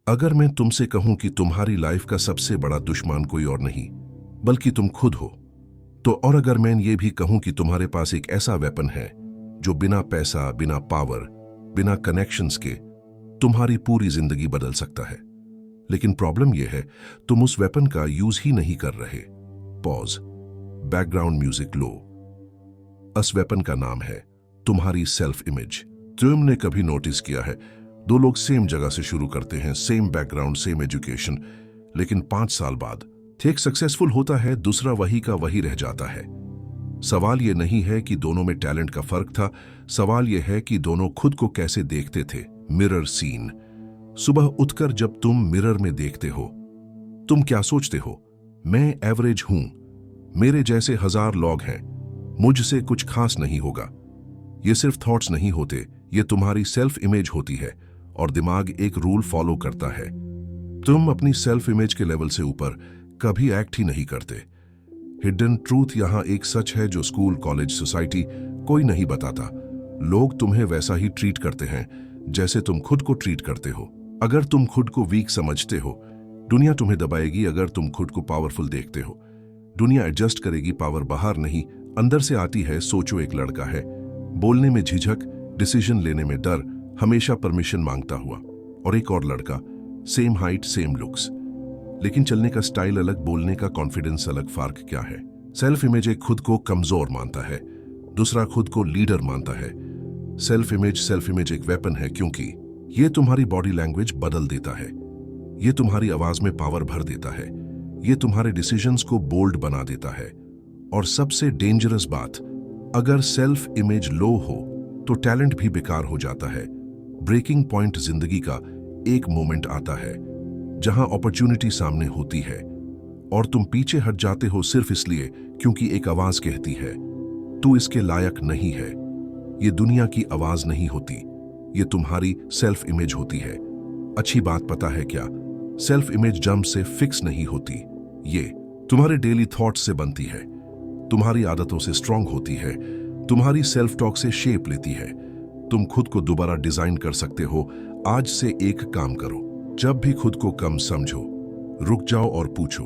अगर मैं तुमसे कहूं कि तुम्हारी लाइफ का सबसे बड़ा दुश्मन कोई और नहीं बल्कि तुम खुद हो, तो और अगर मैं ये भी कहूं कि तुम्हारे पास एक ऐसा वेपन है जो बिना पैसा, बिना पावर, बिना कनेक्शंस के तुम्हारी पूरी जिंदगी बदल सकता है, लेकिन प्रॉब्लम यह है तुम उस वेपन का यूज ही नहीं कर रहे। पॉज। बैकग्राउंड म्यूजिक लो। उस वेपन का नाम है तुम्हारी सेल्फ इमेज। तुमने कभी नोटिस किया है, दो लोग सेम जगह से शुरू करते हैं, सेम बैकग्राउंड, सेम एजुकेशन, लेकिन 5 साल बाद एक सक्सेसफुल होता है, दूसरा वही का वही रह जाता है। सवाल यह नहीं है कि दोनों में टैलेंट का फर्क था, सवाल यह है कि दोनों खुद को कैसे देखते थे। Mirror scene. सुबह उठकर जब तुम मिरर में देखते हो, तुम क्या सोचते हो? मैं एवरेज हूं, मेरे जैसे 1000 लोग हैं, मुझसे कुछ खास नहीं होगा। ये सिर्फ थॉट्स नहीं होते, ये तुम्हारी सेल्फ इमेज होती है, और दिमाग एक रूल फॉलो करता है। तुम अपनी सेल्फ इमेज के लेवल से ऊपर कभी एक्ट ही नहीं करते। हिडन ट्रूथ यहां एक सच है जो स्कूल, कॉलेज, सोसाइटी कोई नहीं बताता। लोग तुम्हें वैसा ही ट्रीट करते हैं जैसे तुम खुद को ट्रीट करते हो। अगर तुम खुद को वीक समझते हो, दुनिया तुम्हें दबाएगी। अगर तुम खुद को पावरफुल देखते हो, दुनिया एडजस्ट करेगी। पावर बाहर नहीं, अंदर से आती है। सोचो, एक लड़का है, बोलने में झिझक, डिसीजन लेने में डर, हमेशा परमिशन मांगता हुआ, और एक और लड़का, सेम हाइट, सेम लुक्स, लेकिन चलने का स्टाइल अलग, बोलने का कॉन्फिडेंस अलग। फर्क क्या है? सेल्फ इमेज एक खुद को कमजोर मानता है, दूसरा खुद को लीडर मानता है। सेल्फ इमेज एक वेपन है, क्योंकि ये तुम्हारी बॉडी लैंग्वेज बदल देता है, ये तुम्हारी आवाज में पावर भर देता है, ये तुम्हारे डिसीजंस को बोल्ड बना देता है। और सबसे डेंजरस बात, अगर सेल्फ इमेज लो हो तो टैलेंट भी बेकार हो जाता है। ब्रेकिंग पॉइंट जिंदगी का एक मोमेंट आता है जहां अपॉर्चुनिटी सामने होती है और तुम पीछे हट जाते हो सिर्फ इसलिए क्योंकि एक आवाज कहती है तू इसके लायक नहीं है। ये दुनिया की आवाज नहीं होती, ये तुम्हारी सेल्फ इमेज होती है। अच्छी बात पता है क्या? सेल्फ इमेज जंप से फिक्स नहीं होती, ये तुम्हारे डेली थॉट्स से बनती है, तुम्हारी आदतों से स्ट्रांग होती है, तुम्हारी सेल्फ टॉक से शेप लेती है। तुम खुद को दोबारा डिजाइन कर सकते हो। आज से एक काम करो, जब भी खुद को कम समझो, रुक जाओ और पूछो,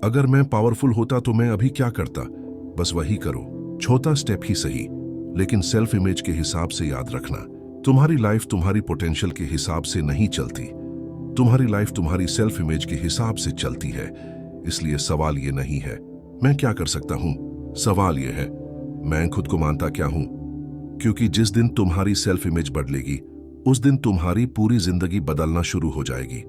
अगर मैं पावरफुल होता तो मैं अभी क्या करता? बस वही करो, छोटा स्टेप ही सही, लेकिन सेल्फ इमेज के हिसाब से। याद रखना, तुम्हारी लाइफ तुम्हारी पोटेंशियल के हिसाब से नहीं चलती, तुम्हारी लाइफ तुम्हारी सेल्फ इमेज के हिसाब से चलती है। इसलिए सवाल ये नहीं है मैं क्या कर सकता हूं, सवाल ये है मैं खुद को मानता क्या हूं। क्योंकि जिस दिन तुम्हारी सेल्फ इमेज बदलेगी, उस दिन तुम्हारी पूरी जिंदगी बदलना शुरू हो जाएगी।